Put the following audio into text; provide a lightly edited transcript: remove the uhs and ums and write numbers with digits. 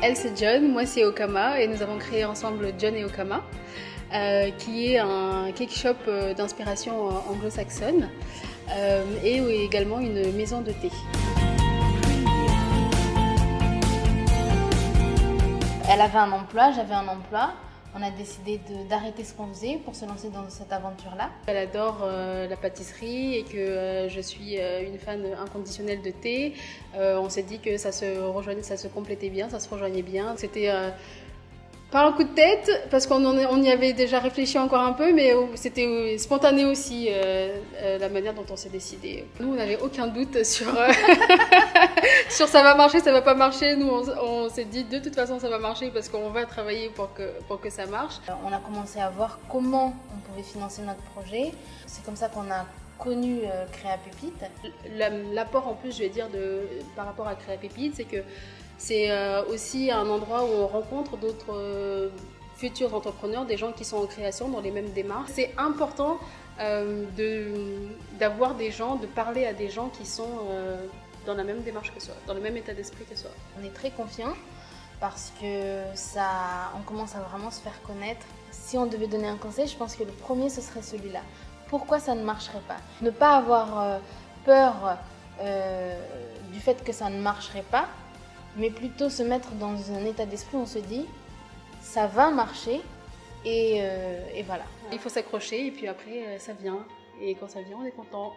Elle c'est John, moi c'est Okama et nous avons créé ensemble John et Okama, qui est un cake shop d'inspiration anglo-saxonne et également une maison de thé. Elle avait un emploi, j'avais un emploi. On a décidé d'arrêter ce qu'on faisait pour se lancer dans cette aventure-là. Elle adore la pâtisserie et que je suis une fan inconditionnelle de thé. On s'est dit que ça se complétait bien, ça se rejoignait bien. C'était pas un coup de tête parce qu'on y avait déjà réfléchi encore un peu, mais c'était spontané aussi la manière dont on s'est décidé. Nous, on n'avait aucun doute sur sur ça va marcher, ça va pas marcher. Nous, on s'est dit de toute façon ça va marcher parce qu'on va travailler pour que ça marche. On a commencé à voir comment on pouvait financer notre projet. C'est comme ça qu'on a connu Créa Pépite. L'apport en plus, je vais dire, par rapport à Créa Pépite, c'est que c'est aussi un endroit où on rencontre d'autres futurs entrepreneurs, des gens qui sont en création dans les mêmes démarches. C'est important d'avoir des gens, de parler à des gens qui sont dans la même démarche que soi, dans le même état d'esprit que soi. On est très confiants parce que on commence à vraiment se faire connaître. Si on devait donner un conseil, je pense que le premier ce serait celui-là. Pourquoi ça ne marcherait pas? Ne pas avoir peur du fait que ça ne marcherait pas, mais plutôt se mettre dans un état d'esprit où on se dit ça va marcher et voilà. Il faut s'accrocher et puis après ça vient et quand ça vient on est content.